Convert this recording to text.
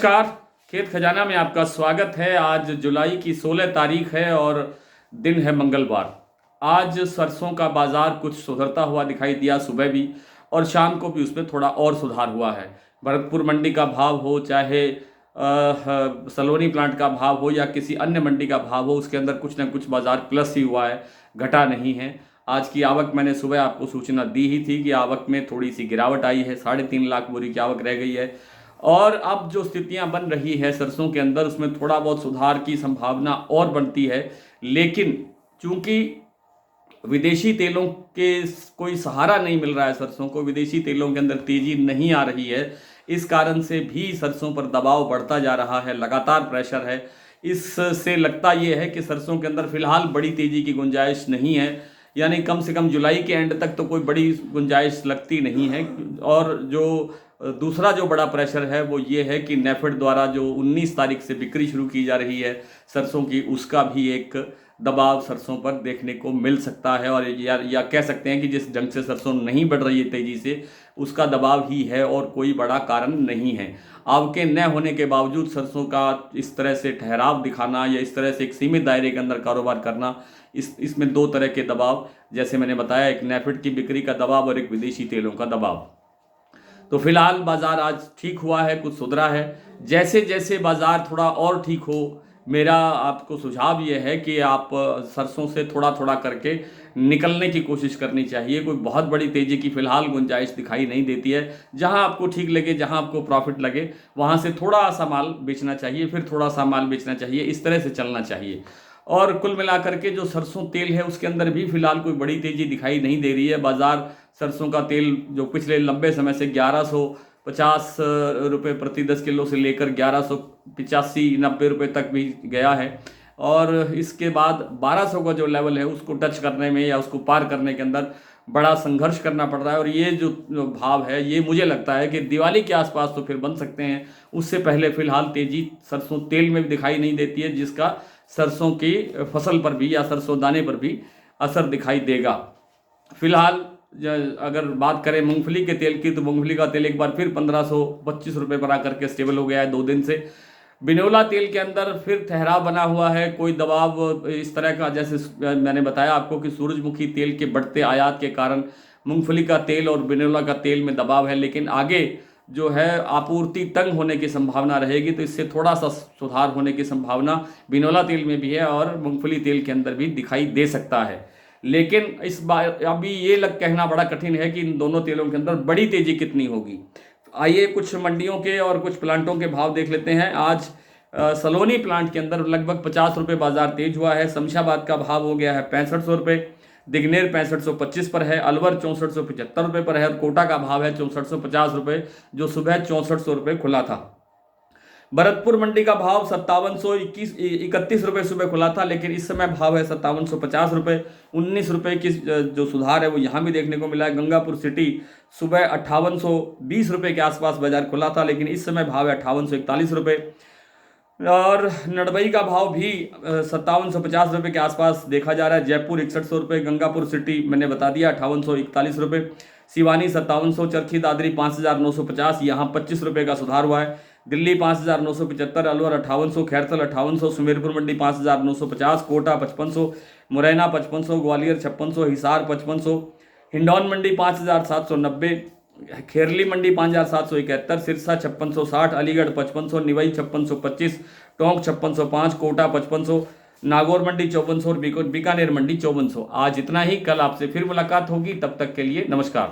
नमस्कार। खेत खजाना में आपका स्वागत है। आज जुलाई की 16 तारीख है और दिन है मंगलवार। आज सरसों का बाजार कुछ सुधरता हुआ दिखाई दिया, सुबह भी और शाम को भी उसमें थोड़ा और सुधार हुआ है। भरतपुर मंडी का भाव हो, चाहे सलोनी प्लांट का भाव हो या किसी अन्य मंडी का भाव हो, उसके अंदर कुछ ना कुछ बाजार प्लस ही हुआ है, घटा नहीं है। आज की आवक मैंने सुबह आपको सूचना दी ही थी कि आवक में थोड़ी सी गिरावट आई है, 3.5 लाख बोरी की आवक रह गई है। और अब जो स्थितियां बन रही है सरसों के अंदर, उसमें थोड़ा बहुत सुधार की संभावना और बनती है। लेकिन चूंकि विदेशी तेलों के कोई सहारा नहीं मिल रहा है, सरसों को विदेशी तेलों के अंदर तेजी नहीं आ रही है, इस कारण से भी सरसों पर दबाव बढ़ता जा रहा है, लगातार प्रेशर है। इससे लगता यह है कि सरसों के अंदर फिलहाल बड़ी तेजी की गुंजाइश नहीं है, यानी कम से कम जुलाई के एंड तक तो कोई बड़ी गुंजाइश लगती नहीं है। और जो दूसरा जो बड़ा प्रेशर है वो ये है कि नेफेड द्वारा जो 19 तारीख से बिक्री शुरू की जा रही है सरसों की, उसका भी एक दबाव सरसों पर देखने को मिल सकता है। और या कह सकते हैं कि जिस ढंग से सरसों नहीं बढ़ रही है तेजी से, उसका दबाव ही है और कोई बड़ा कारण नहीं है। आवकें न होने के बावजूद सरसों का इस तरह से ठहराव दिखाना या इस तरह से एक सीमित दायरे के अंदर कारोबार करना, इसमें दो तरह के दबाव, जैसे मैंने बताया, एक नेफेड की बिक्री का दबाव और एक विदेशी तेलों का दबाव। तो फिलहाल बाजार आज ठीक हुआ है, कुछ सुधरा है। जैसे जैसे बाजार थोड़ा और ठीक हो, मेरा आपको सुझाव ये है कि आप सरसों से थोड़ा थोड़ा करके निकलने की कोशिश करनी चाहिए। कोई बहुत बड़ी तेजी की फिलहाल गुंजाइश दिखाई नहीं देती है। जहां आपको ठीक लगे, जहां आपको प्रॉफिट लगे, वहां से थोड़ा सा माल बेचना चाहिए, फिर थोड़ा सा माल बेचना चाहिए, इस तरह से चलना चाहिए। और कुल मिलाकर के जो सरसों तेल है उसके अंदर भी फिलहाल कोई बड़ी तेजी दिखाई नहीं दे रही है। बाजार सरसों का तेल जो पिछले लंबे समय से 1150 रुपये प्रति 10 किलो से लेकर 1185-90 रुपये तक भी गया है। और इसके बाद 1200 का जो लेवल है उसको टच करने में या उसको पार करने के अंदर बड़ा संघर्ष करना पड़ रहा है। और ये जो भाव है, ये मुझे लगता है कि दिवाली के आसपास तो फिर बन सकते हैं, उससे पहले फिलहाल तेजी सरसों तेल में भी दिखाई नहीं देती है, जिसका सरसों की फसल पर भी या सरसों दाने पर भी असर दिखाई देगा। फिलहाल अगर बात करें मूंगफली के तेल की, तो मूंगफली का तेल एक बार फिर 1525 रुपये पर आकर के स्टेबल हो गया है 2 दिन से। बिनोला तेल के अंदर फिर ठहराव बना हुआ है, कोई दबाव इस तरह का, जैसे मैंने बताया आपको कि सूरजमुखी तेल के बढ़ते आयात के कारण मूंगफली का तेल और बिनोला का तेल में दबाव है। लेकिन आगे जो है आपूर्ति तंग होने की संभावना रहेगी, तो इससे थोड़ा सा सुधार होने की संभावना बिनोला तेल में भी है और मूंगफली तेल के अंदर भी दिखाई दे सकता है। लेकिन इस बार अभी ये कहना बड़ा कठिन है कि इन दोनों तेलों के अंदर बड़ी तेजी कितनी होगी। आइए कुछ मंडियों के और कुछ प्लांटों के भाव देख लेते हैं। आज सलोनी प्लांट के अंदर लगभग 50 रुपये बाजार तेज हुआ है। शमशाबाद का भाव हो गया है 6500 रुपये, दिग्नेर 6525 पर है, अलवर 6475 रुपये पर है और कोटा का भाव है 6450 रुपये, जो सुबह 6400 रुपये खुला था। भरतपुर मंडी का भाव 5731 रुपये सुबह खुला था, लेकिन इस समय भाव है 5750 रुपये। 19 रुपये की जो सुधार है वो यहाँ भी देखने को मिला है। गंगापुर सिटी सुबह 5820 रुपये के आसपास बाजार खुला था, लेकिन इस समय भाव है 5841 रुपये। और नडबई का भाव भी 5750 रुपये के आसपास देखा जा रहा है। जयपुर 6100 रुपये, गंगापुर सिटी मैंने बता दिया 5841 रुपये, सिवानी 5700, चरखी दादरी 5950, यहाँ 25 रुपये का सुधार हुआ है। दिल्ली 5975, अलवर 5800, खैरथल 5800, सुमेरपुर मंडी 5950, कोटा 5500, मुरैना 5500, ग्वालियर 5600, हिसार 5500, हिंडौन मंडी 5790, खेरली मंडी 5771, सिरसा 5660, अलीगढ़ 5500, निवई 5625, टोंक 5605, कोटा 5500, नागौर मंडी 5400 और बीकानेर मंडी 5400। आज इतना ही, कल आपसे फिर मुलाकात होगी, तब तक के लिए नमस्कार।